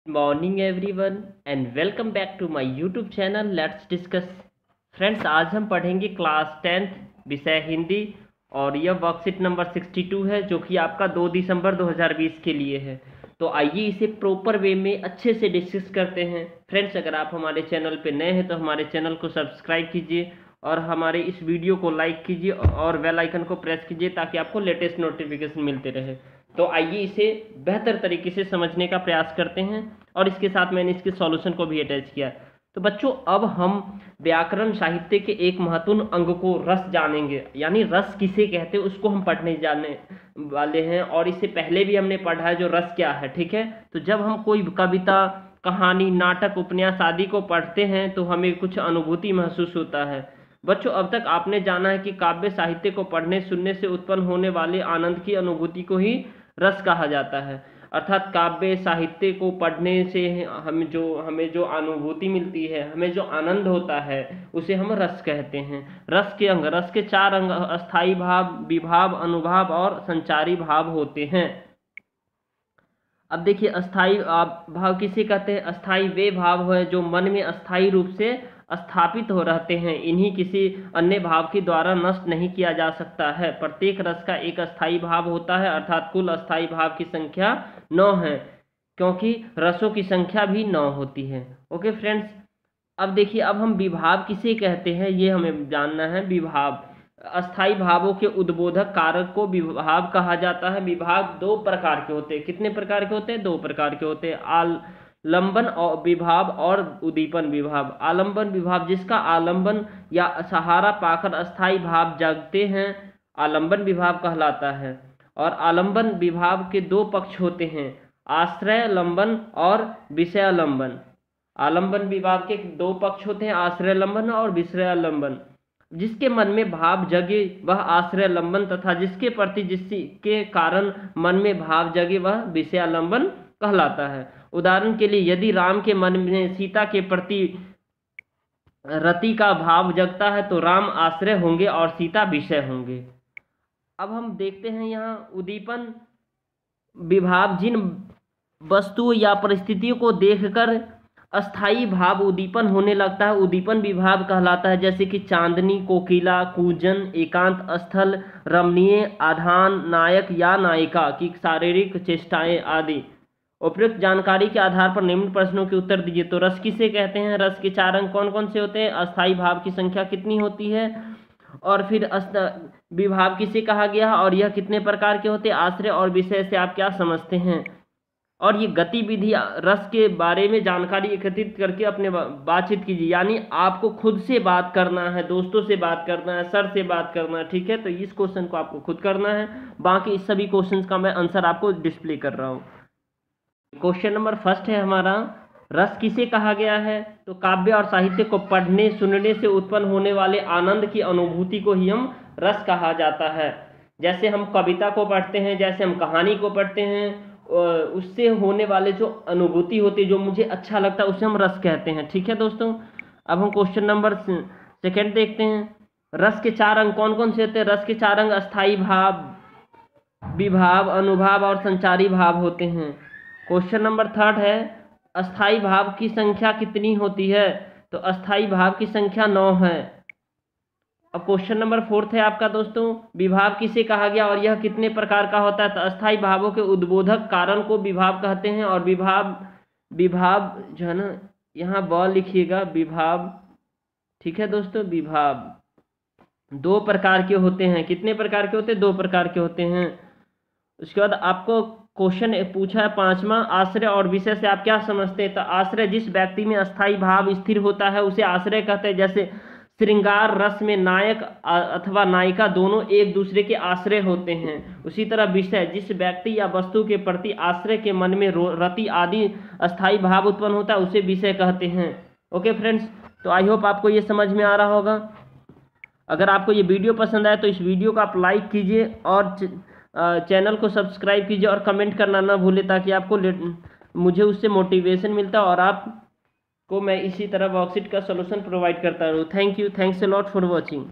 Morning everyone and welcome back to my YouTube channel let's discuss. Friends, आज हम पढ़ेंगे class 10th विषय हिंदी और यह वर्कशीट नंबर 62 है जो कि आपका 2 दिसंबर 2020 के लिए है। तो आइए इसे प्रॉपर वे में अच्छे से डिस्कस करते हैं। फ्रेंड्स, अगर आप हमारे चैनल पे नए हैं तो हमारे चैनल को सब्सक्राइब कीजिए और हमारे इस वीडियो को लाइक कीजिए और बेल आइकन को प्रेस कीजिए ताकि आपको लेटेस्ट नोटिफिकेशन मिलते रहे। तो आइए इसे बेहतर तरीके से समझने का प्रयास करते हैं और इसके साथ मैंने इसके सॉल्यूशन को भी अटैच किया। तो बच्चों, अब हम व्याकरण साहित्य के एक महत्वपूर्ण अंग को रस जानेंगे, यानी रस किसे कहते हैं उसको हम पढ़ने जाने वाले हैं। और इससे पहले भी हमने पढ़ा है जो रस क्या है, ठीक है। तो जब हम कोई कविता, कहानी, नाटक, उपन्यास आदि को पढ़ते हैं तो हमें कुछ अनुभूति महसूस होता है। बच्चों, अब तक आपने जाना है कि काव्य साहित्य को पढ़ने सुनने से उत्पन्न होने वाले आनंद की अनुभूति को ही रस कहा जाता है। अर्थात काव्य साहित्य को पढ़ने से हमें जो अनुभूति मिलती है, हमें जो आनंद होता है, उसे हम रस कहते हैं। रस के अंग, रस के 4 अंग अस्थाई भाव, विभाव, अनुभाव और संचारी भाव होते हैं। अब देखिए, अस्थाई भाव किसे कहते हैं? अस्थाई वे भाव है जो मन में अस्थाई रूप से स्थापित हो रहते हैं, इन्हीं किसी अन्य भाव के द्वारा नष्ट नहीं किया जा सकता है। प्रत्येक रस का एक अस्थाई भाव होता है, अर्थात कुल अस्थाई भाव की संख्या 9 है, क्योंकि रसों की संख्या भी 9 होती है। ओके फ्रेंड्स, अब देखिए, अब हम विभाव किसे कहते हैं ये हमें जानना है। विभाव, अस्थाई भावों के उद्बोधक कारक को विभाव कहा जाता है। विभाव 2 प्रकार के होते हैं। कितने प्रकार के होते हैं? 2 प्रकार के होते हैं। आलंबन और विभाव और उद्दीपन विभाव। आलंबन विभाव, जिसका आलंबन या सहारा पाकर अस्थाई भाव जगते हैं, आलंबन विभाव कहलाता है। और आलंबन विभाव के 2 पक्ष होते हैं, आश्रय लंबन और विषय लंबन। आलंबन विभाव के 2 पक्ष होते हैं, आश्रय लंबन और विषय लंबन। जिसके मन में भाव जगे वह आश्रय लंबन तथा जिसके प्रति जिसके कारण मन में भाव जगे वह विषयालंबन कहलाता है। उदाहरण के लिए, यदि राम के मन में सीता के प्रति रति का भाव जगता है तो राम आश्रय होंगे और सीता विषय होंगे। अब हम देखते हैं यहाँ उद्दीपन विभाव, जिन वस्तुओं या परिस्थितियों को देखकर अस्थाई भाव उद्दीपन होने लगता है, उद्दीपन विभाव कहलाता है। जैसे कि चांदनी, कोकिला, कूजन, एकांत स्थल, रमणीय, आधान, नायक या नायिका की शारीरिक चेष्टाएं आदि। उपयुक्त जानकारी के आधार पर निम्न प्रश्नों के उत्तर दीजिए। तो रस किसे कहते हैं? रस के 4 अंग कौन कौन से होते हैं? अस्थाई भाव की संख्या कितनी होती है? और फिर विभाव किसे कहा गया और यह कितने प्रकार के होते हैं? आश्रय और विषय से आप क्या समझते हैं? और ये गतिविधि रस के बारे में जानकारी एकत्रित करके अपने बातचीत कीजिए, यानी आपको खुद से बात करना है, दोस्तों से बात करना है, सर से बात करना है, ठीक है। तो इस क्वेश्चन को आपको खुद करना है, बाकी इस सभी क्वेश्चंस का मैं आंसर आपको डिस्प्ले कर रहा हूँ। क्वेश्चन नंबर फर्स्ट है हमारा, रस किसे कहा गया है? तो काव्य और साहित्य को पढ़ने सुनने से उत्पन्न होने वाले आनंद की अनुभूति को ही हम रस कहा जाता है। जैसे हम कविता को पढ़ते हैं, जैसे हम कहानी को पढ़ते हैं, उससे होने वाले जो अनुभूति होती है, जो मुझे अच्छा लगता है, उसे हम रस कहते हैं, ठीक है दोस्तों। अब हम क्वेश्चन नंबर सेकंड देखते हैं। रस के 4 अंग कौन कौन से होते हैं? रस के 4 अंग अस्थाई भाव, विभाव, अनुभाव और संचारी भाव होते हैं। क्वेश्चन नंबर थर्ड है, अस्थाई भाव की संख्या कितनी होती है? तो अस्थाई भाव की संख्या 9 है। अब क्वेश्चन नंबर 4 है आपका दोस्तों, विभाव किसे कहा गया और यह कितने प्रकार का होता है? तो अस्थाई भावों के उद्बोधक कारण को विभाव कहते हैं। और विभाव जो है ना, यहाँ ब लिखिएगा, विभाव, ठीक है दोस्तों। विभाव 2 प्रकार के होते हैं। कितने प्रकार के होते हैं? 2 प्रकार के होते हैं। उसके बाद आपको क्वेश्चन पूछा है 5वां, आश्रय और विषय से आप क्या समझते हैं? तो आश्रय, जिस व्यक्ति में अस्थाई भाव स्थिर होता है उसे आश्रय कहते हैं। जैसे श्रृंगार रस में नायक अथवा नायिका दोनों एक दूसरे के आश्रय होते हैं। उसी तरह विषय, जिस व्यक्ति या वस्तु के प्रति आश्रय के मन में रति आदि अस्थाई भाव उत्पन्न होता है उसे विषय कहते हैं। ओके फ्रेंड्स, तो आई होप आपको ये समझ में आ रहा होगा। अगर आपको ये वीडियो पसंद आए तो इस वीडियो को आप लाइक कीजिए और चैनल को सब्सक्राइब कीजिए और कमेंट करना ना भूलें, ताकि आपको मुझे उससे मोटिवेशन मिलता है और आप को मैं इसी तरह वर्कशीट का सॉल्यूशन प्रोवाइड करता रहूँ। Thank you, thanks a lot for watching.